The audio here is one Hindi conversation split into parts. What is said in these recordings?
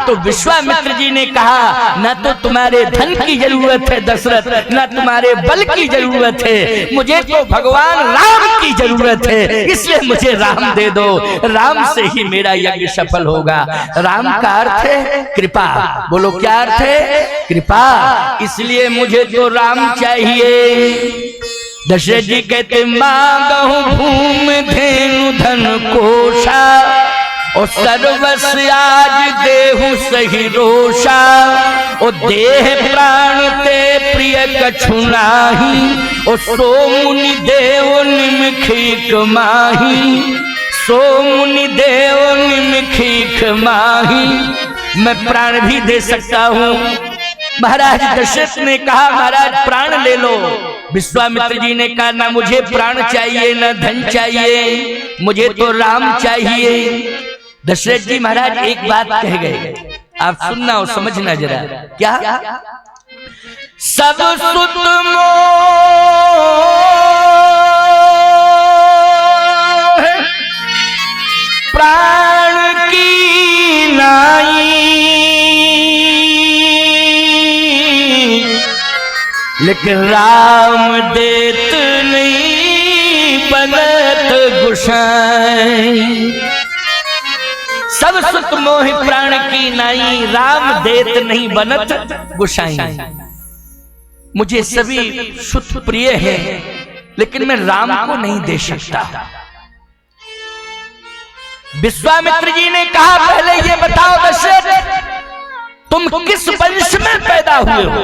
तो विश्वामित्र जी ने कहा न तो तुम्हारे धन की जरूरत है दशरथ, न तुम्हारे बल की जरूरत है, मुझे तो भगवान राम की जरूरत है, इसलिए मुझे राम दे दो, राम से ही मेरा यज्ञ सफल होगा। राम का अर्थ है कृपा। बोलो क्या अर्थ है? कृपा। इसलिए मुझे तो राम चाहिए। दशरथ जी कहते मांगहु भूमि धेनु धन कोशा, और सर्वस्व आज देहु सही रोषा, और देह प्राण ते प्रिय कछु नाही, और सो मुनि देव निमखीक माही, सो मुनि देव निमखीक माही। मैं प्राण भी दे सकता हूँ। महाराज दशरथ ने कहा महाराज प्राण ले लो। विश्वामित्र जी ने कहा ना मुझे प्राण चाहिए ना धन चाहिए, मुझे तो राम चाहिए। दशरथ जी महाराज एक बात कह गए, आप सुनना और समझना जरा। क्या? सब सुत मोह प्राण की नाई, लेकिन राम देत नहीं बनत गुसाई। सब सुत मोहि प्राण की नाई, राम देत नहीं बनत गुसाई। मुझे सभी सुत प्रिय है, लेकिन मैं राम को नहीं दे सकता। विश्वामित्र जी ने कहा पहले ये बताओ दशरथ, तुम किस वंश में पैदा हुए हो?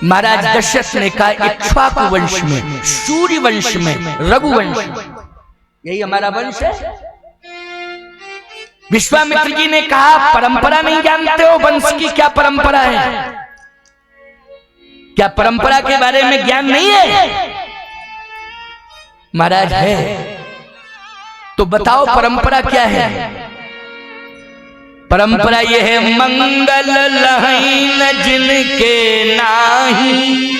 महाराज दशरथ ने कहा इक्ष्वाकु वंश में, सूर्य वंश में, रघुवंश में, यही हमारा वंश है। विश्वामित्र जी ने कहा परंपरा नहीं जानते हो? वंश की क्या परंपरा है? क्या परंपरा के बारे में ज्ञान नहीं है? महाराज है। तो बताओ परंपरा क्या है? परंपरा यह है मंगल लहीन जिनके नाही,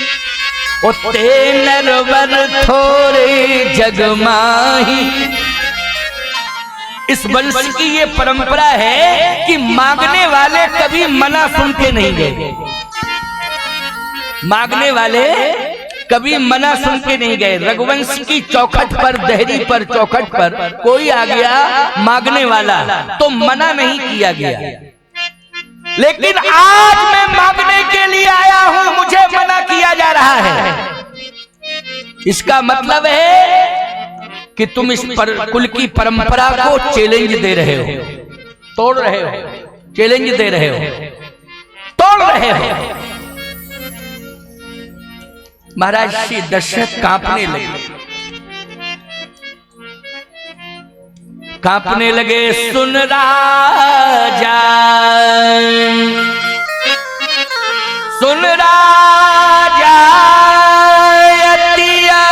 ओ ते नरवर थोड़े जगमाही। इस वंश की ये परंपरा है कि मांगने वाले कभी मना सुन के नहीं गए। मांगने वाले कभी मना सुन के नहीं गए। रघुवंश की चौखट पर, देहरी पर, चौखट पर कोई आ गया मांगने वाला तो मना नहीं किया गया। लेकिन आज मैं मांगने के लिए आया हूं, मुझे मना किया जा रहा है। इसका मतलब है कि तुम इस कुल की परंपरा को चैलेंज दे रहे हो, तोड़ रहे हो, चैलेंज दे रहे हो, तोड़ रहे हो। महाराज श्री दशरथ कांपने लगे, कांपने लगे। सुन राजा, सुन राजा अतिया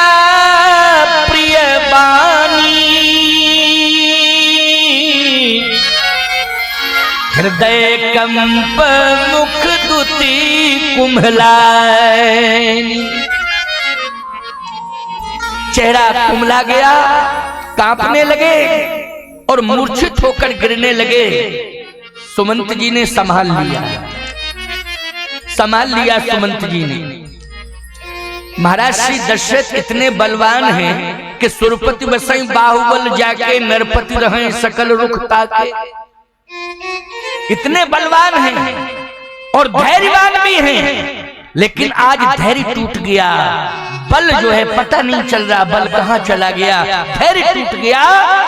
प्रिय बानी, हृदय कंप मुख दुती कुम्हलाई। चेहरा कुम्हला गया, कांपने लगे और मूर्छित होकर गिरने लगे। सुमंत जी ने संभाल लिया, संभाल लिया सुमंत जी ने। महाराज श्री दशरथ इतने बलवान हैं कि सुरपति बसई बाहुबल जाके नरपति रहे सकल रुख ताके। इतने बलवान हैं और धैर्यवान भी हैं, लेकिन आज धैर्य टूट गया। बल जो है पता नहीं चल रहा, बल कहां चला गया, धैर्य टूट गया।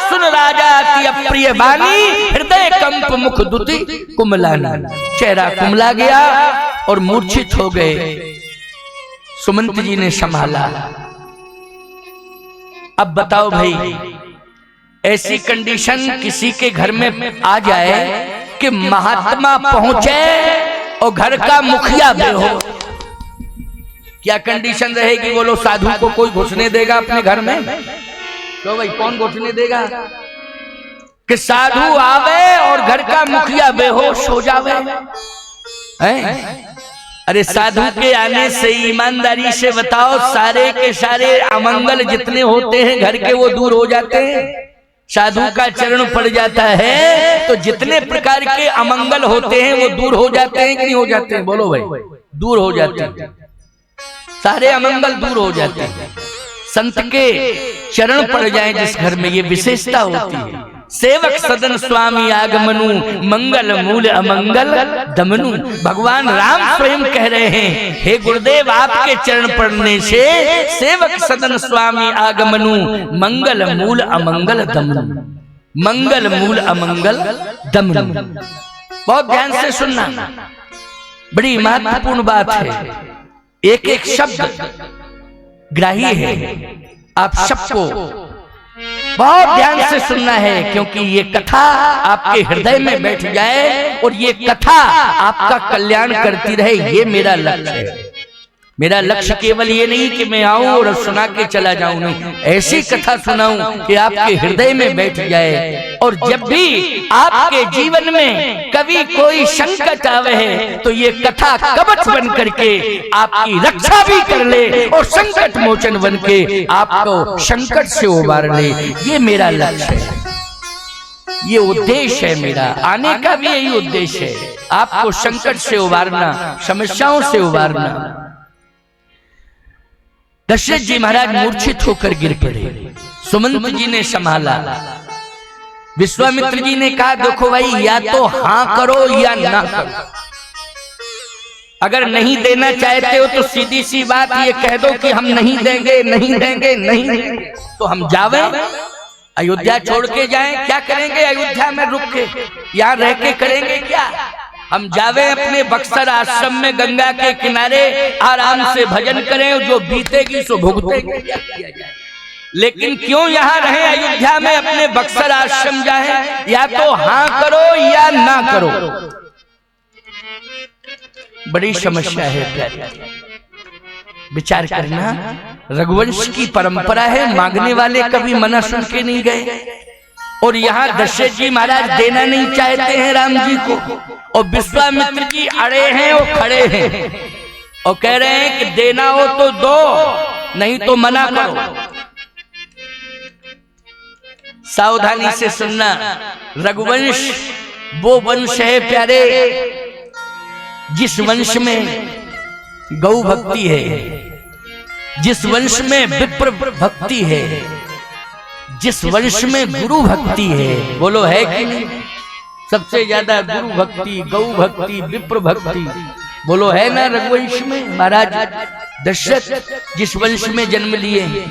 सुन राजा की अप्रिय बानी, हृदय कंप मुख दुति कुमलानी। चेहरा कुमला गया और मूर्छित हो गए। सुमंत जी ने संभाला। अब बताओ भाई, ऐसी कंडीशन किसी के घर में आ जाए कि महात्मा पहुंचे और घर का मुखिया बेहो, क्या कंडीशन रहेगी? बोलो, साधु को कोई घुसने देगा अपने घर में? तो भाई कौन घुसने देगा? कि साधु आवे और घर का मुखिया बेहोश हो जावे? अरे साधु के आने से ईमानदारी से बताओ, सारे के सारे अमंगल जितने होते हैं घर के वो दूर हो जाते हैं। साधु का चरण पड़ जाता है तो जितने प्रकार के अमंगल होते हैं वो दूर हो जाते हैं कि नहीं हो जाते हैं? बोलो भाई, दूर हो जाते हैं, सारे अमंगल दूर हो जाते हैं। संत के चरण पड़ जाए जिस घर में, ये विशेषता होती है। सेवक सदन स्वामी आगमनु, मंगल मूल अमंगल दमनु। भगवान राम स्वयं कह रहे हैं, हे गुरुदेव आपके चरण पड़ने से सेवक सदन स्वामी आगमनु, मंगल मूल अमंगल दमनु। मंगल मूल अमंगल दमनु। बहुत ध्यान से सुनना, बड़ी महत्वपूर्ण बात है। एक एक शब्द ग्राही है, आप सबको बहुत ध्यान से सुनना है, क्योंकि ये कथा आपके हृदय में बैठ जाए और ये कथा आपका कल्याण करती रहे, ये मेरा लक्ष्य है। मेरा लक्ष्य केवल ये नहीं कि मैं आऊं और सुना के चला जाऊं, नहीं, ऐसी कथा सुनाऊं कि आपके हृदय में बैठ जाए। और जब भी आपके जीवन में कभी कोई संकट आवे है तो ये कथा कवच बन करके आपकी रक्षा भी कर ले और संकट मोचन बन के आपको संकट से उबार ले। ये मेरा लक्ष्य है, ये उद्देश्य है मेरा। आने का भी यही उद्देश्य है, आपको संकट से उबारना, समस्याओं से उबारना। दशरथ जी महाराज मूर्छित होकर गिर पड़े, सुमंत जी ने संभाला। विश्वामित्र जी ने कहा, देखो भाई, या तो हाँ करो या ना करो। अगर नहीं देना चाहते हो तो सीधी सी बात ये कह दो कि हम नहीं देंगे, नहीं देंगे, नहीं देंगे। तो हम जावे, अयोध्या छोड़ के जाएं, क्या करेंगे अयोध्या में रुक के, यहाँ रह के करेंगे क्या? हम जावे अपने बक्सर आश्रम में गंगा के किनारे आराम से भजन करें, जो बीतेगी सो भुगतेंगे। लेकिन क्यों यहाँ रहे अयोध्या में, अपने बक्सर आश्रम जाए? या तो हाँ करो या ना करो। बड़ी समस्या है प्यारे, विचार करना। रघुवंश की परंपरा है, मांगने वाले कभी मना सुन के नहीं गए। और यहाँ दशरथ जी महाराज देना नहीं चाहते हैं राम जी को, और विश्वामित्र जी अड़े हैं और खड़े हैं और कह रहे हैं कि देना हो तो दो, नहीं तो मना करो। सावधानी से सुनना, रघुवंश वो वंश है प्यारे जिस वंश में गौ भक्ति है, जिस वंश में विप्र भक्ति है, जिस वंश में गुरु भक्ति है। बोलो है कि नहीं? सबसे ज्यादा गुरु भक्ति, गौ भक्ति, विप्र भक्ति, बोलो है ना रघुवंश में। महाराज दशरथ जिस वंश में जन्म लिए हैं,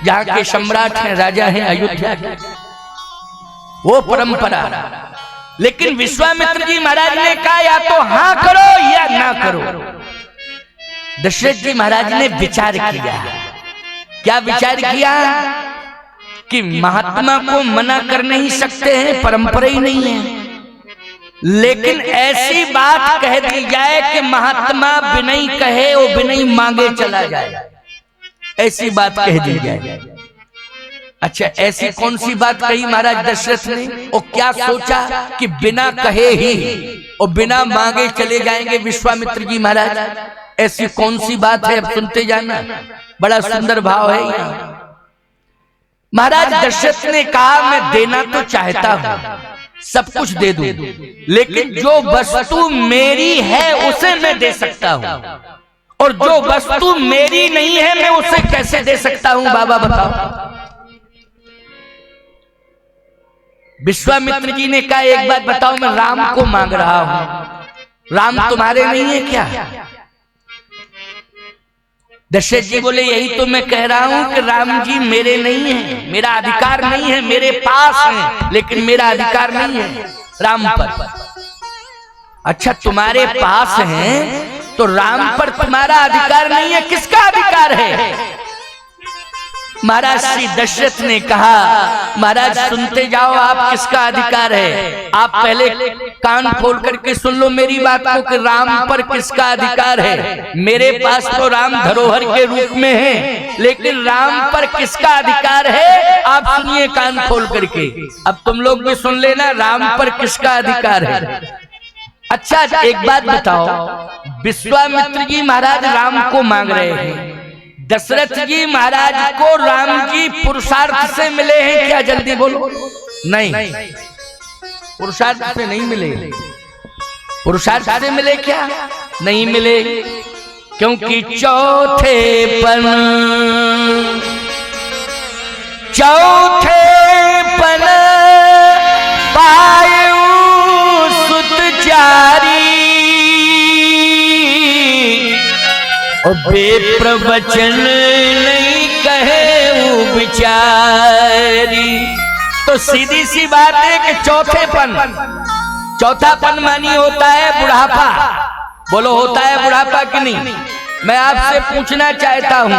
जहाँ के सम्राट हैं, राजा हैं अयोध्या के, वो परंपरा। लेकिन विश्वामित्र जी महाराज ने कहा, या तो हाँ करो या ना करो। दशरथ जी महाराज ने विचार किया। क्या विचार किया? कि महात्मा को मना कर नहीं सकते हैं, परंपरा ही नहीं है। लेकिन ऐसी बात कह दी जाए कि महात्मा बिनई कहे और बिनई मांगे चला जाए, ऐसी बात कह दी जाए। अच्छा, ऐसी कौन सी बात कही महाराज दशरथ ने? और क्या सोचा कि बिना कहे ही और बिना मांगे चले जाएंगे विश्वामित्र जी महाराज? ऐसी कौन सी बात है, अब सुनते जाना, बड़ा सुंदर भाव है यहाँ। महाराज दशरथ ने कहा, मैं देना तो चाहता हूं, सब कुछ दे दूं, लेकिन जो वस्तु मेरी है उसे मैं दे सकता हूं, और जो वस्तु मेरी नहीं है मैं उसे कैसे दे सकता हूं? बाबा बताओ। विश्वामित्र जी ने कहा, एक बात बताओ, मैं राम को मांग रहा हूं, राम तुम्हारे नहीं है क्या? दशरथ जी बोले, यही तो मैं कह रहा हूं कि राम जी मेरे नहीं है, मेरा अधिकार नहीं है, मेरे पास है लेकिन मेरा अधिकार नहीं है राम पर। अच्छा, तुम्हारे पास है तो राम पर तुम्हारा अधिकार नहीं है, किसका अधिकार है? महाराज श्री दशरथ ने कहा, महाराज सुनते जाओ, आप किसका अधिकार है? आप पहले कान खोल करके सुन लो मेरी बात को कि राम पर किसका अधिकार है। मेरे पास तो राम धरोहर के रूप में है, लेकिन राम पर किसका अधिकार है? आप सुनिए कान खोल करके। अब तुम लोग भी सुन लेना, राम पर किसका अधिकार है। अच्छा, एक बात बताओ, विश्वामित्र जी महाराज राम को मांग रहे हैं, दशरथ जी महाराज को राम जी पुरुषार्थ से मिले हैं क्या? जल्दी बोलो। नहीं, पुरुषार्थ से नहीं मिले। पुरुषार्थ से मिले क्या? नहीं मिले, क्योंकि चौथेपन पायु सुत चारी, और बेप्रवचन नहीं कहे वो बिचारी। तो सीधी सी बात है कि चौथापन मानी होता है बुढ़ापा। बोलो, होता है बुढ़ापा कि नहीं? मैं आपसे पूछना चाहता हूं,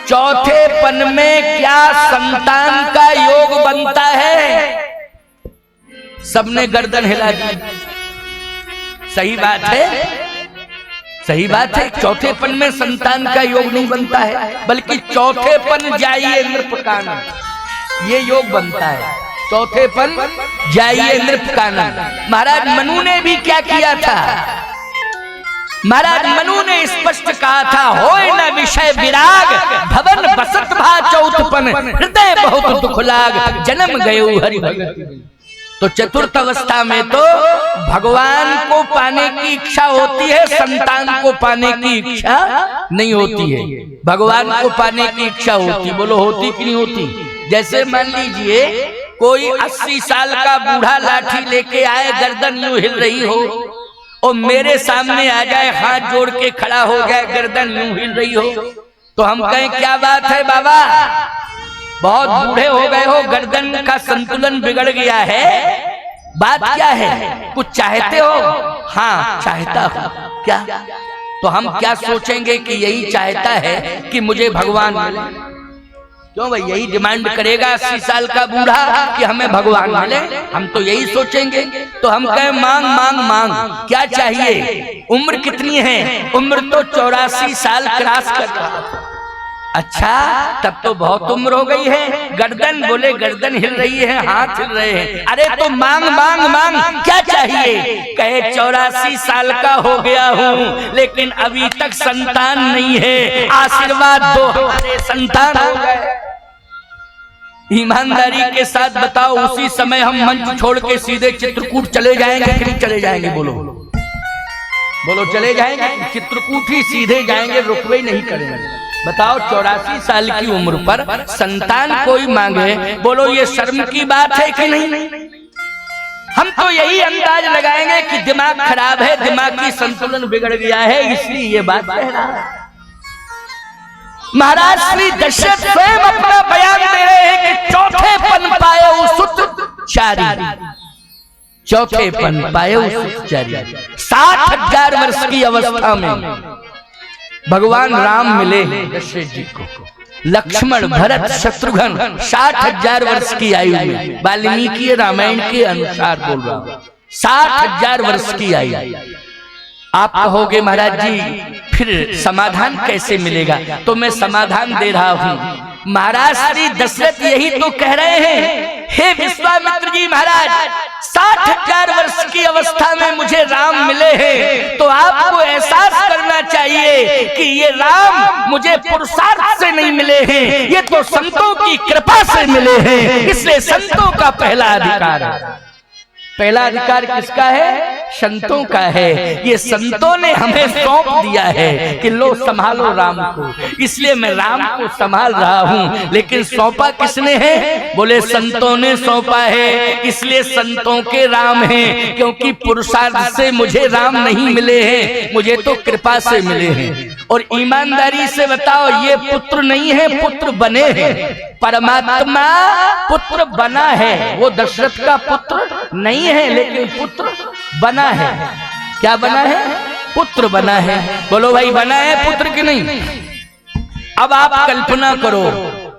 चौथेपन में क्या संतान का योग बनता है? सबने गर्दन हिला दी। सही बात है, सही बात है। चौथेपन में संतान का योग नहीं बनता है, बल्कि चौथेपन जाइए नृपकानन, ये योग बनता है। चौथेपन जाइए नृपकानन। महाराज मनु ने भी क्या किया था? महाराज मनु ने स्पष्ट कहा था, होय न विषय विराग, भवन बसत भा चौथपन, हृदय बहुत दुख लाग, जन्म गयो हरि भगत। तो चतुर्थ अवस्था में तो भगवान को पाने की इच्छा होती है, संतान को पाने की इच्छा नहीं होती है। भगवान को पाने की इच्छा होती, बोलो होती कि नहीं होती? जैसे मान लीजिए कोई 80 साल का बूढ़ा लाठी लेके आए, गर्दन यूं हिल रही हो, और मेरे सामने आ जाए, हाथ जोड़ के खड़ा हो जाए, गर्दन यूं हिल रही हो, तो हम कहें क्या बात है बाबा, बहुत बूढ़े हो गए हो, गर्दन का संतुलन बिगड़ गया है, बात क्या है? कुछ चाहते हो? हाँ चाहता हूं। क्या? तो हम क्या सोचेंगे कि यही चाहता है कि मुझे भगवान मिले। क्यों भाई? यही डिमांड करेगा 80 साल का बूढ़ा कि हमें भगवान मिले, हम तो यही सोचेंगे। तो हम कहें मांग मांग मांग, क्या चाहिए? उम्र कितनी है? उम्र तो 84 साल क्रॉस कर रहा है। अच्छा, तब तो बहुत उम्र हो गई है। गर्दन, बोले गर्दन हिल रही है, हाथ हिल रहे हैं। अरे तो मांग मांग मांग, क्या चाहिए? कहे 84 साल का हो गया हूँ, लेकिन अभी तक संतान नहीं है, आशीर्वाद दो, हमारे संतान हो गए। ईमानदारी के साथ बताओ, उसी समय हम मंच छोड़ के सीधे चित्रकूट चले जाएंगे कि नहीं चले जाएंगे? बोलो बोलो, चले जाएंगे? चित्रकूट ही सीधे जाएंगे, रुकवे नहीं करेंगे। बताओ, 84 साल की उम्र पर संतान कोई मांगे, बोलो ये शर्म की बात है कि नहीं? हम तो यही अंदाज लगाएंगे कि दिमाग खराब है, दिमागी संतुलन बिगड़ गया है, इसलिए ये बात कह रहा है। महाराज श्री दशरथ स्वयं अपना बयान दे रहे हैं कि चौथेपन पाए सुत चारी, चौथेपन पाए सुत चारी। 60,000 वर्ष की अवस्था में भगवान राम मिले दशरथ जी को। लक्ष्मण, भरत, शत्रुघ्न 60,000 वर्ष की आयु में, वाल्मीकि रामायण के अनुसार बोल रहा हूं, 60,000 वर्ष की आयु। आप कहोगे महाराज जी फिर समाधान कैसे मिलेगा? तो मैं समाधान दे रहा हूं। महाराज श्री दशरथ यही तो कह रहे हैं, हे विश्वामित्र जी महाराज, 60,000 वर्ष की अवस्था में मुझे राम मिले हैं, तो आपको एहसास करना चाहिए कि ये राम मुझे पुरुषार्थ से नहीं मिले हैं, ये तो संतों की कृपा से मिले हैं। इसलिए संतों का पहला अधिकार है। पहला अधिकार किसका है? संतों का है। ये संतों ने हमें सौंप दिया है कि लो संभालो राम को, इसलिए मैं राम को संभाल रहा हूँ। लेकिन सौंपा किसने है? बोले संतों ने सौंपा है, इसलिए संतों के राम हैं, क्योंकि पुरुषार्थ से मुझे राम नहीं मिले हैं, मुझे तो कृपा से मिले हैं। और ईमानदारी से बताओ, ये पुत्र नहीं है, पुत्र बने हैं। परमात्मा पुत्र बना है, वो दशरथ का पुत्र नहीं है, लेकिन पुत्र बना है। क्या बना है? पुत्र बना है। बोलो भाई, बना है पुत्र कि नहीं? अब आप कल्पना करो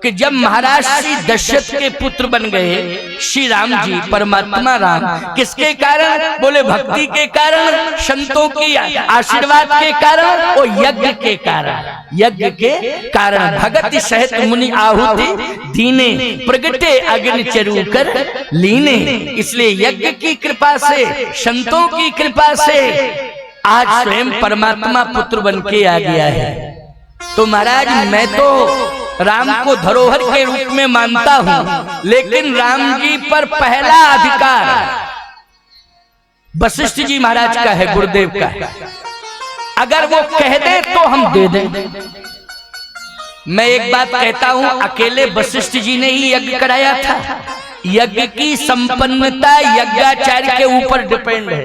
कि जब महाराज श्री दशरथ के पुत्र बन गए श्री राम जी, परमात्मा राम, किसके कारण? बोले भक्ति के कारण, संतों की आशीर्वाद के कारण और यज्ञ के कारण। यज्ञ के कारण भगति सहित मुनि आहुति दीने, प्रगटे अग्नि चरु कर लीने। इसलिए यज्ञ की कृपा से, संतों की कृपा से आज स्वयं परमात्मा पुत्र बन के आ गया है। तो महाराज मैं तो राम को धरोहर के रूप में मानता हूं, लेकिन राम जी पर पहला अधिकार वशिष्ठ जी महाराज का है, गुरुदेव का है। अगर वो कह दे तो हम दे दें। मैं एक बात कहता हूं, अकेले वशिष्ठ जी ने ही यज्ञ कराया था। यज्ञ की संपन्नता यज्ञाचार्य के ऊपर डिपेंड है।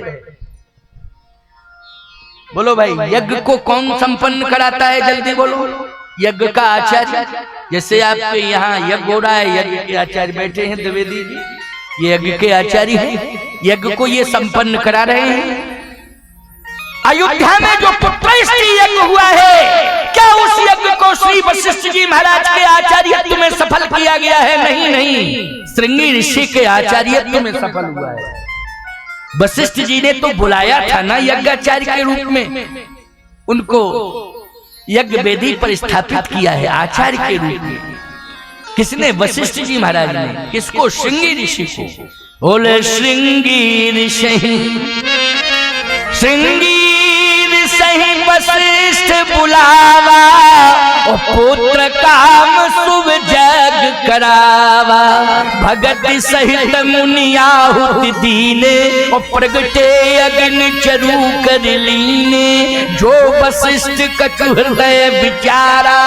बोलो भाई, यज्ञ को कौन संपन्न कराता है? जल्दी बोलो। यज्ञ का आचार्य। जैसे आपके यहाँ यज्ञ हो रहा है, यज्ञ के आचार्य बैठे हैं द्विवेदी जी, ये यज्ञ के आचार्य हैं। यज्ञ को ये संपन्न करा रहे हैं। अयोध्या में जो पुत्रष्टि यज्ञ हुआ है, क्या उस यज्ञ को श्री वशिष्ठ जी महाराज के आचार्यत्व में सफल किया गया है? नहीं नहीं, श्रृंगी ऋषि के आचार्यत्व में सफल हुआ है। वशिष्ठ जी ने तो बुलाया था ना यज्ञाचार्य के रूप में, उनको यज्ञ वेदी पर स्थापित किया है आचार्य के रूप में। किसने? वशिष्ठ जी महाराज ने। किसको? श्रृंगी ऋषि को। बोले श्रृंगी ऋषि, श्रृंगी ऋषि वशिष्ठ बुलावा, और पुत्र काम शुभ जग करावा। भगत सहित मुनियाहुति दीने, और प्रगटे अगन चरु कर लीने। जो वशिष्ठ कछु हृदय विचारा,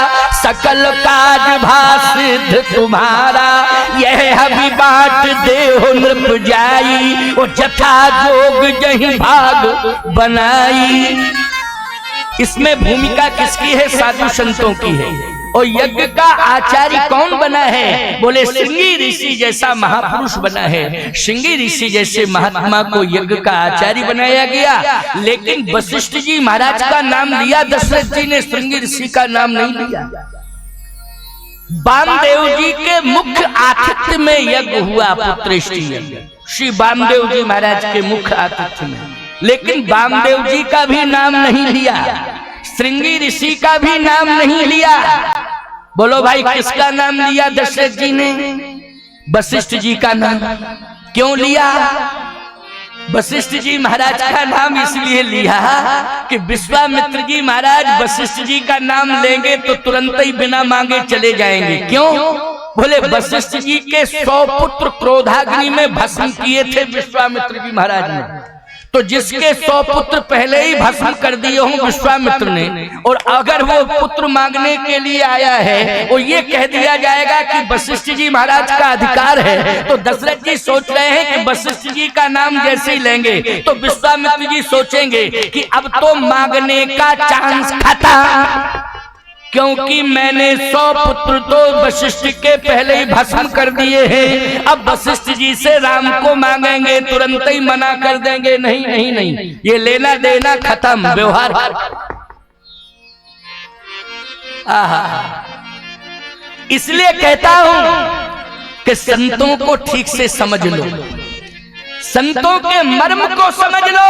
सकल काज भासिद्ध तुम्हारा। यह अभी बाट देहो नृप जाई, और जथा जोग जहीं भाग बनाई। इसमें भूमिका किसकी है? साधु संतों की है। और यज्ञ का आचार्य कौन बना है? बोले श्रृंगी ऋषि जैसा महापुरुष बना है। श्रृंगी ऋषि जैसे महात्मा को यज्ञ का आचार्य बनाया गया। लेकिन वशिष्ठ जी महाराज का नाम लिया दशरथ जी ने, श्रृंगी ऋषि का नाम नहीं लिया। वामदेव जी के मुख्य आतिथ्य में यज्ञ हुआ, पुत्रष्टि यज्ञ, श्री वामदेव जी महाराज के मुख्य आतिथ्य में। लेकिन वामदेव जी का भी नाम नहीं लिया, श्रृंगी ऋषि का भी नाम नहीं लिया। बोलो भाई, किसका नाम लिया दशरथ जी ने? वशिष्ठ जी का नाम। क्यों लिया? वशिष्ठ जी महाराज का नाम इसलिए लिया कि विश्वामित्र जी महाराज वशिष्ठ जी का नाम लेंगे तो तुरंत ही बिना मांगे चले जाएंगे। क्यों? बोले वशिष्ठ जी के 100 पुत्र क्रोधाग्नि में भस्म किए थे विश्वामित्र जी महाराज ने। तो जिसके 100 पुत्र पहले ही भस्म कर दिए हों विश्वामित्र ने, और अगर वो पुत्र मांगने के लिए आया है और ये कह दिया जाएगा कि वशिष्ठ जी महाराज का अधिकार है, तो दशरथ जी सोच रहे हैं कि वशिष्ठ जी का नाम जैसे ही लेंगे तो विश्वामित्र जी सोचेंगे कि अब तो मांगने का चांस खत्म, क्योंकि मैंने 100 पुत्र तो वशिष्ठ के पहले ही भस्म कर दिए हैं। अब वशिष्ठ जी से राम को मांगेंगे तुरंत ही मना कर देंगे, नहीं नहीं नहीं, ये लेना देना खत्म, व्यवहार। इसलिए कहता हूं कि संतों को ठीक से समझ लो, संतों के मर्म को समझ लो,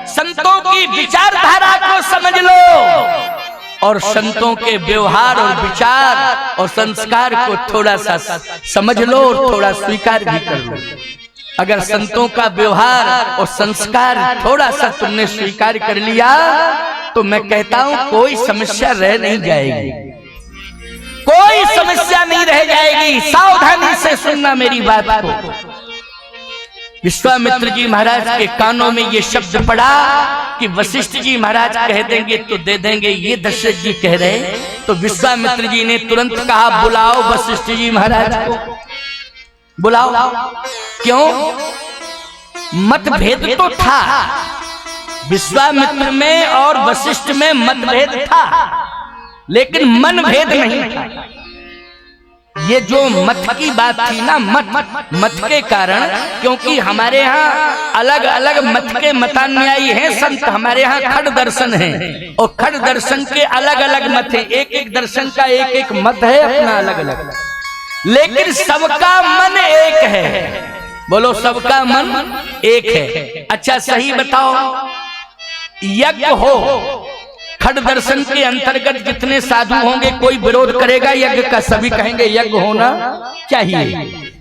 संतों की विचारधारा को समझ लो, और संतों के व्यवहार और विचार और संस्कार को थोड़ा सा समझ लो और थोड़ा स्वीकार भी कर लो। अगर संतों का व्यवहार और संस्कार थोड़ा सा तुमने स्वीकार कर लिया तो मैं कहता हूं कोई समस्या रह नहीं जाएगी, कोई समस्या नहीं रह जाएगी। सावधानी से सुनना मेरी बात को। विश्वामित्र जी महाराज के कानों में ये शब्द पड़ा कि वशिष्ठ जी महाराज कह देंगे तो दे देंगे, ये दशरथ जी कह रहे। तो विश्वामित्र जी ने तुरंत कहा, बुलाओ वशिष्ठ जी महाराज को, बुलाओ। क्यों? मतभेद तो था विश्वामित्र में और वशिष्ठ में, मतभेद था लेकिन मनभेद नहीं था। ये जो मत की बात थी ना, मत के कारण, क्योंकि हमारे यहाँ अलग अलग मत के मतानुयायी हैं संत, हमारे यहाँ खड़ दर्शन है और खड़ दर्शन के अलग अलग मत है, एक एक दर्शन का एक एक मत है अपना अलग अलग, लेकिन सबका मन एक है। बोलो, सबका मन एक है। अच्छा सही बताओ, यज्ञ हो, खड़ दर्शन के अंतर्गत जितने साधु होंगे कोई विरोध करेगा यज्ञ का? सभी कहेंगे यज्ञ होना चाहिए,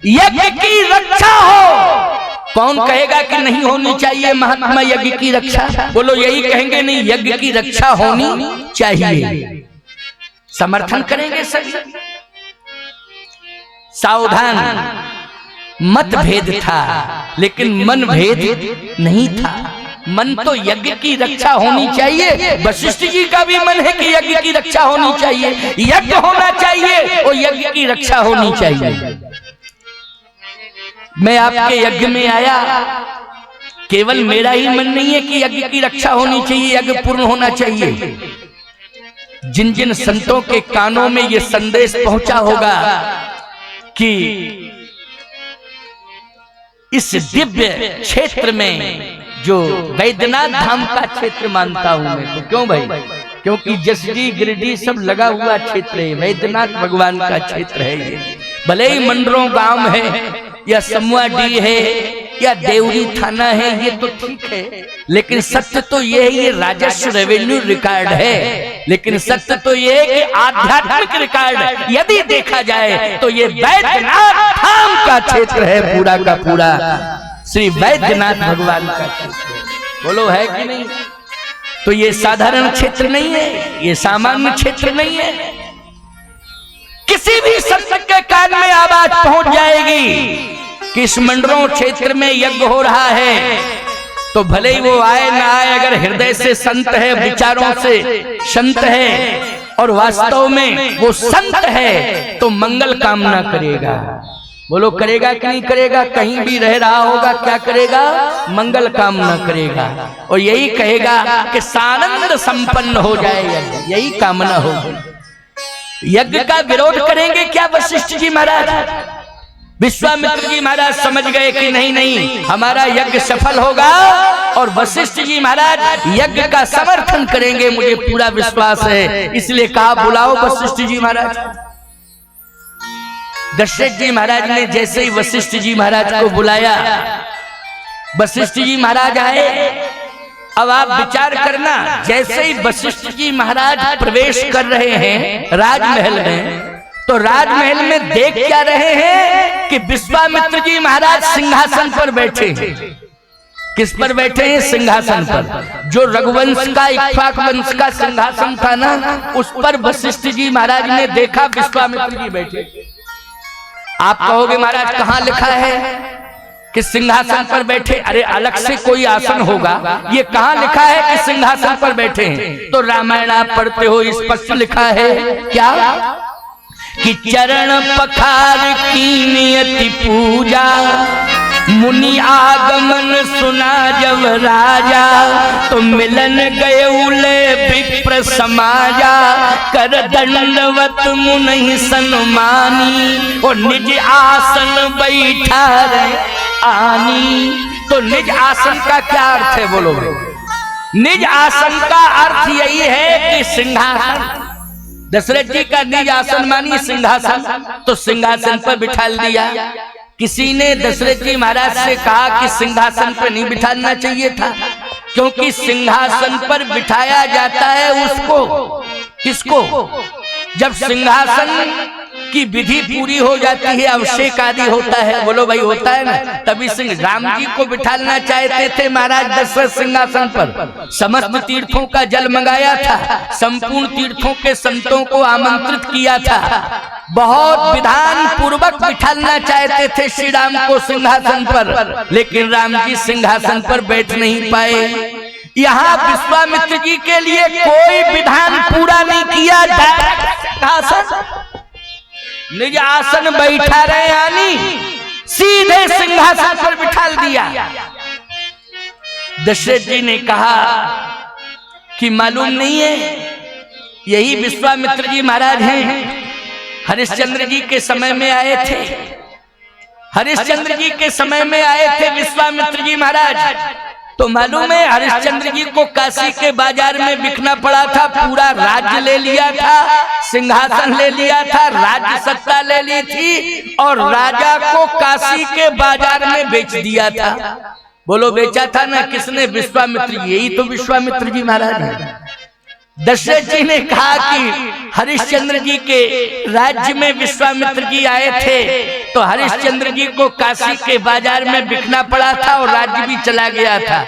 यज्ञ की रक्षा हो। कौन कहेगा कि नहीं होनी चाहिए महात्मा यज्ञ की रक्षा? बोलो, यही कहेंगे नहीं, यज्ञ की रक्षा होनी चाहिए। समर्थन करेंगे सभी। सावधान, मतभेद था लेकिन मन भेद नहीं था। मन तो यज्ञ की रक्षा होनी चाहिए। वशिष्ठ जी का भी मन है कि यज्ञ की रक्षा होनी चाहिए, यज्ञ होना चाहिए और यज्ञ की रक्षा होनी चाहिए। मैं आपके यज्ञ में आया, केवल मेरा ही मन नहीं है कि यज्ञ की रक्षा होनी चाहिए, यज्ञ पूर्ण होना चाहिए। जिन जिन संतों के कानों में यह संदेश पहुंचा होगा कि इस दिव्य क्षेत्र में, जो वैद्यनाथ धाम का क्षेत्र मानता हूं मैं, तो क्यों भाई, क्योंकि जसडी गिरिडीह सब लगा हुआ क्षेत्र है, वैद्यनाथ भगवान का क्षेत्र है ये। भले ही मंडरों गांव है या समवाडी है या देवरी थाना है, ये तो ठीक है, लेकिन सत्य तो ये है, ये राजस्व रेवेन्यू रिकॉर्ड है। लेकिन सत्य तो ये है कि आध्यात्मिक रिकॉर्ड यदि देखा जाए तो ये वैद्यनाथ धाम का क्षेत्र है, पूरा का पूरा श्री वैद्यनाथ भगवान का क्षेत्र। बोलो है कि नहीं? तो ये साधारण क्षेत्र नहीं है, ये सामान्य क्षेत्र नहीं है। किसी भी संत के कान में आवाज पहुंच जाएगी कि इस मंडरों क्षेत्र में यज्ञ हो रहा है, तो भले ही वो आए ना आए, अगर हृदय से संत है, विचारों से संत है और वास्तव में वो संत है, तो मंगल कामना करेगा। बोलो करेगा कि नहीं करेगा? कहीं भी रह रहा होगा क्या करेगा? मंगल कामना करेगा और यही कहेगा कि सानंद संपन्न हो जाए यज्ञ, यही कामना होगी। यज्ञ का विरोध करेंगे क्या वशिष्ठ जी महाराज? विश्वामित्र जी महाराज समझ गए कि नहीं नहीं, हमारा यज्ञ सफल होगा और वशिष्ठ जी महाराज यज्ञ का समर्थन करेंगे, मुझे पूरा विश्वास है। इसलिए कहा बुलाओ वशिष्ठ जी महाराज। दशरथ जी महाराज ने जैसे ही वशिष्ठ जी महाराज को बुलाया, वशिष्ठ जी महाराज आए। अब आप विचार करना, जैसे ही वशिष्ठ जी महाराज प्रवेश कर रहे हैं राजमहल में, तो राजमहल में देख क्या रहे हैं कि विश्वामित्र जी महाराज सिंहासन पर बैठे हैं। किस पर बैठे हैं? सिंहासन पर। जो रघुवंश का, इक्ष्वाक वंश का सिंहासन था ना, उस पर वशिष्ठ जी महाराज ने देखा विश्वामित्र जी बैठे। आप कहोगे महाराज कहां लिखा है कि सिंहासन पर बैठे? अरे अलग से कोई आसन होगा, ये कहां लिखा है कि सिंहासन पर बैठे हैं? तो रामायण आप पढ़ते हो, स्पष्ट लिखा है क्या कि चरण पखार की नियति पूजा, मुनि आगमन सुना जब राजा, तो मिलन गए उले विप्र समाजा, कर दंडवत मुनि सन्मानी, और निज आसन बैठा रे आनी। तो निज आसन का क्या अर्थ है? बोलो। निज आसन का अर्थ यही है कि सिंहासन, दशरथ जी का निज आसन मानी सिंहासन, तो सिंहासन पर बिठा दिया। किसी ने दशरथ जी महाराज से कहा कि सिंहासन पर नहीं बिठाना चाहिए था, क्योंकि सिंहासन पर बिठाया जाता है उसको, किसको? जब सिंहासन की विधि पूरी हो जाती है, अभिषेक आदि होता है, बोलो भाई होता है ना, तभी राम जी को बिठाना चाहते थे महाराज दशरथ सिंहासन पर। समस्त तीर्थों का जल मंगाया था, संपूर्ण तीर्थों के संतों को आमंत्रित किया था, बहुत विधान पूर्वक बिठाना चाहते थे श्री राम को सिंहासन पर, लेकिन राम जी सिंहासन पर बैठ नहीं पाए। यहाँ विश्वामित्र जी के लिए कोई विधान पूरा नहीं किया जाए, निज आसन बैठा रहे, यानी सीधे सिंहासन पर बिठा दिया। दशरथ जी ने कहा कि मालूम नहीं है, यही विश्वामित्र जी महाराज हैं, हरिश्चंद्र जी के समय में आए थे, हरिश्चंद्र जी के समय में आए थे विश्वामित्र जी महाराज। तो मालूम है हरिश्चंद्र जी को काशी के बाजार में बिकना पड़ा था, पूरा राज्य ले लिया था, सिंहासन ले लिया था, राज्य सत्ता ले ली थी और राजा को काशी के बाजार में बेच दिया था। बोलो बेचा था ना किसने? विश्वामित्र जी। यही तो विश्वामित्र जी महाराज हैं। दशरथ जी ने कहा कि हरिश्चंद्र जी के राज्य में विश्वामित्र जी आए थे, तो हरिश्चंद्र जी को काशी के बाजार में बिकना पड़ा था और राज्य भी चला गया था।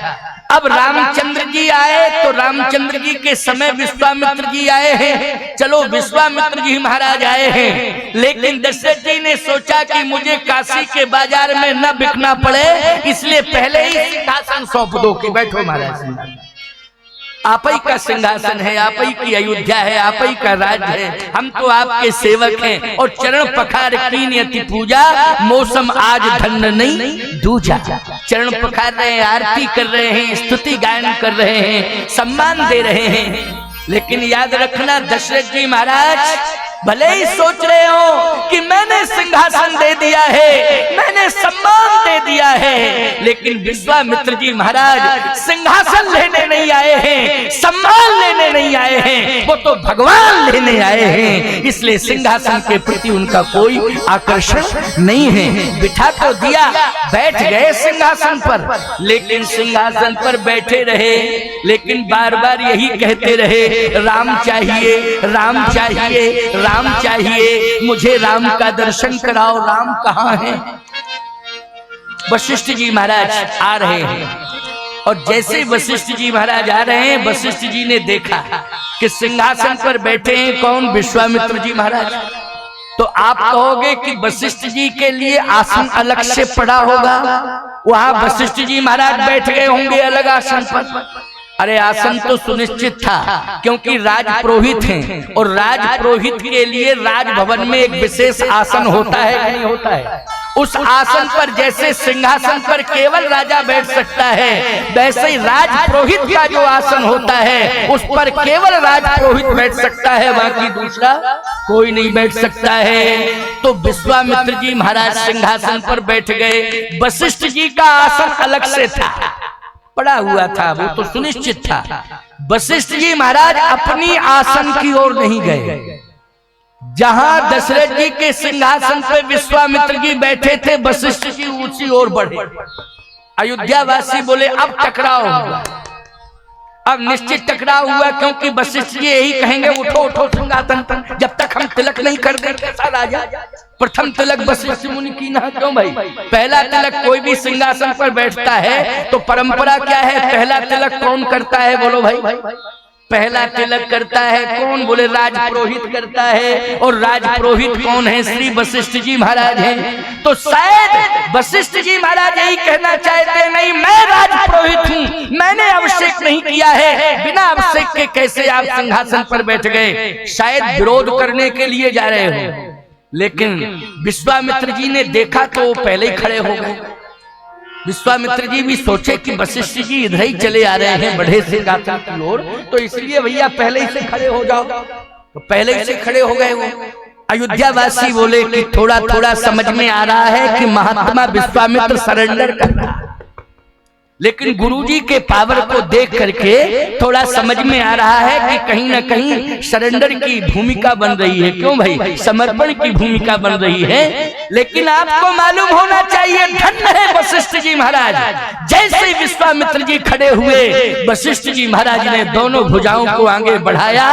अब रामचंद्र जी आए तो रामचंद्र जी के समय विश्वामित्र जी आए हैं। चलो विश्वामित्र जी महाराज आए हैं, लेकिन दशरथ जी ने सोचा कि मुझे काशी के बाजार में न बिकना पड़े, इसलिए पहले ही सिंहासन सौंप दो कि बैठो महाराज, आप ही का सिंहासन है, आप ही की अयोध्या है, आप ही का राज है, हम तो आपके सेवक हैं। और चरण पखार कीन यति पूजा, मौसम आज धन्य नहीं दूजा। चरण पखार रहे हैं, आरती कर रहे हैं, स्तुति गायन कर रहे हैं, सम्मान दे रहे हैं। लेकिन याद रखना दशरथ जी महाराज भले ही सोच रहे हो कि मैंने सिंहासन दे दिया है, मैंने सम्मान दे दिया है, लेकिन विश्वामित्र जी महाराज सिंहासन लेने नहीं आए हैं, सम्मान लेने नहीं आए हैं, वो तो भगवान लेने आए हैं। इसलिए सिंहासन के प्रति उनका कोई आकर्षण नहीं है। बिठा तो दिया, बैठ गए सिंहासन पर, लेकिन सिंहासन पर बैठे रहे, लेकिन बार बार यही कहते रहे, राम चाहिए, राम चाहिए, राम चाहिए, मुझे राम का दर्शन कराओ, राम कहाँ है। वशिष्ठ जी महाराज आ रहे हैं, और जैसे वशिष्ठ जी महाराज आ रहे हैं, वशिष्ठ जी ने देखा कि सिंहासन पर बैठे हैं कौन, विश्वामित्र जी महाराज। तो आप कहोगे कि वशिष्ठ जी के लिए आसन अलग से पड़ा होगा, वहां वशिष्ठ जी महाराज बैठ गए होंगे अलग आसन पर। अरे आसन तो सुनिश्चित था, क्योंकि राजपुरोहित हैं, और राजपुरोहित के लिए राजभवन में एक विशेष आसन होता है कि नहीं होता है। उस आसन पर जैसे सिंहासन पर केवल राजा बैठ सकता है, वैसे ही राजपुरोहित का जो आसन होता है उस पर केवल राजपुरोहित बैठ सकता है, बाकी दूसरा कोई नहीं बैठ सकता है। तो विश्वामित्र जी महाराज सिंहासन पर बैठ गए, वशिष्ठ जी का आसन अलग से था, पड़ा हुआ था, वो तो सुनिश्चित था। वशिष्ठ जी महाराज अपनी आसन की ओर नहीं गए, जहां दशरथ जी के सिंहासन पे विश्वामित्र जी बैठे थे, वशिष्ठ जी उसी ओर बढ़े। अयोध्या वासी बोले अब टकराव हुआ, अब निश्चित टकराव हुआ, क्योंकि वशिष्ठ जी यही कहेंगे उठो उठो सिंहासन पर, जब तक हम तिलक नहीं कर दे कैसा राजा। प्रथम तिलक वशिष्ठ मुनि की ना, क्यों भाई, पहला तिलक कोई भी सिंहासन पर बैठता है तो परंपरा क्या है, पहला तिलक कौन करता है, बोलो भाई। पहला तिलक करता है कौन, बोले राजपुरोहित करता है, और राजपुरोहित कौन है, श्री वशिष्ठ जी महाराज हैं। तो शायद वशिष्ठ जी महाराज यही कहना चाहते, नहीं मैं राजपुरोहित हूँ, मैंने अभिषेक नहीं किया है, बिना अभिषेक के कैसे आप सिंहासन पर बैठ गए, शायद विरोध करने के लिए जा रहे हो। लेकिन विश्वामित्र जी ने देखा तो वो पहले ही खड़े हो गए। विश्वामित्र जी भी सोचे कि वशिष्ठ जी इधर ही चले आ रहे हैं बढ़े से गाथा की ओर, तो इसलिए भैया पहले ही से खड़े हो जाओ, तो पहले ही से खड़े हो गए। वो अयोध्या वासी बोले कि थोड़ा थोड़ा समझ में आ रहा है कि महात्मा विश्वामित्र सरेंडर कर रहा है, लेकिन गुरुजी के पावर को देख करके थोड़ा समझ में आ रहा है कि कहीं ना कहीं सरेंडर की भूमिका बन रही है। क्यों भाई, समर्पण की भूमिका बन रही है। लेकिन आपको मालूम होना चाहिए, धन्य है वशिष्ठ जी महाराज। जैसे विश्वामित्र जी खड़े हुए, वशिष्ठ जी महाराज ने दोनों भुजाओं को आगे बढ़ाया,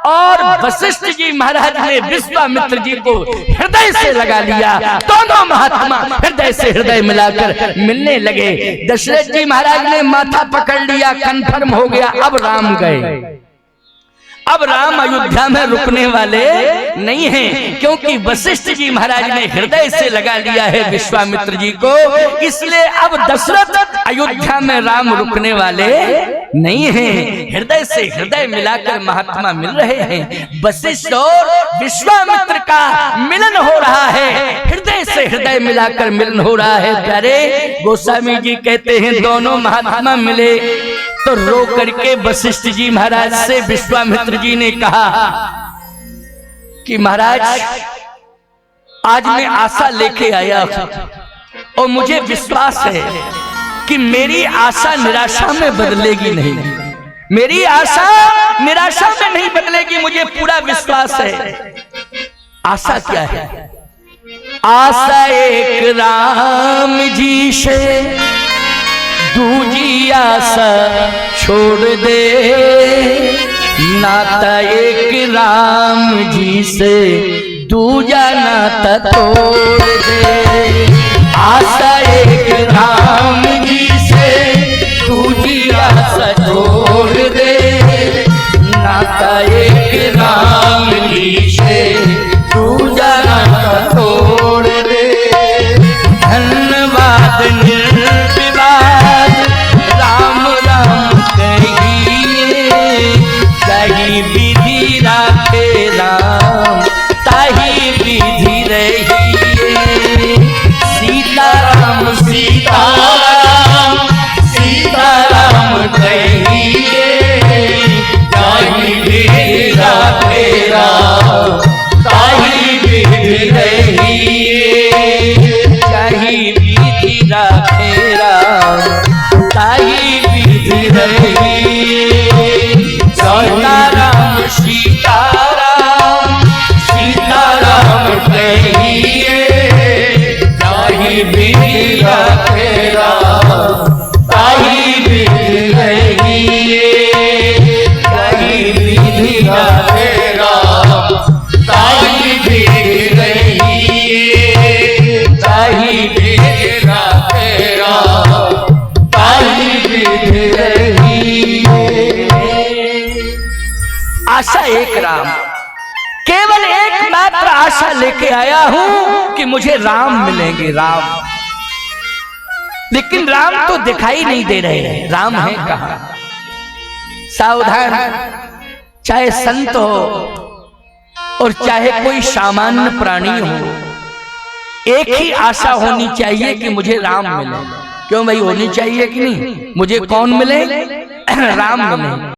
और वशिष्ठ जी महाराज ने विश्वामित्र जी को हृदय से लगा लिया। दोनों महात्मा हृदय से हृदय मिलाकर मिलने लगे। दशरथ जी महाराज ने माथा पकड़ लिया, कन्फर्म हो गया अब राम गए। अब राम अयोध्या में रुकने वाले नहीं हैं, क्योंकि वशिष्ठ जी महाराज ने हृदय से लगा लिया है विश्वामित्र जी को, इसलिए अब दशरथ अयोध्या में राम रुकने वाले नहीं हैं। हृदय से हृदय मिलाकर महात्मा मिल रहे हैं। वशिष्ठ और विश्वामित्र का मिलन हो रहा है, हृदय से हृदय मिलाकर मिलन हो रहा है। प्यारे गोस्वामी जी कहते हैं दोनों महात्मा मिले तो रो करके वशिष्ठ जी महाराज से विश्वामित्र जी ने कहा कि महाराज आज मैं आशा लेके आया और मुझे विश्वास है कि मेरी आशा निराशा में बदलेगी नहीं, मेरी आशा निराशा में नहीं बदलेगी, मुझे पूरा विश्वास है। आशा क्या है? आशा एक राम जी से दूजी आशा छोड़ दे, नाता एक राम जी से दूजा नाता तोड़ दे। आशा एक राम जी से दूजी रहिए। सीताराम सीताराम सीताराम कहिए, ताहि विधि रखे राम ताहि विधि रहिए। ताहि विधि रखे राम ताहि विधि रहिए। ताहि विधि रखे राम ताहि विधि रहिए। आशा एक राम, केवल एकमात्र आशा लेके आया हूं कि मुझे राम मिलेंगे, राम। लेकिन राम तो दिखाई नहीं दे रहे, राम है कहां? सावधान, चाहे संत हो और चाहे कोई सामान्य प्राणी हो, एक ही आशा होनी चाहिए कि मुझे राम मिले। क्यों भाई, होनी चाहिए कि नहीं? मुझे कौन मिले? राम मिले।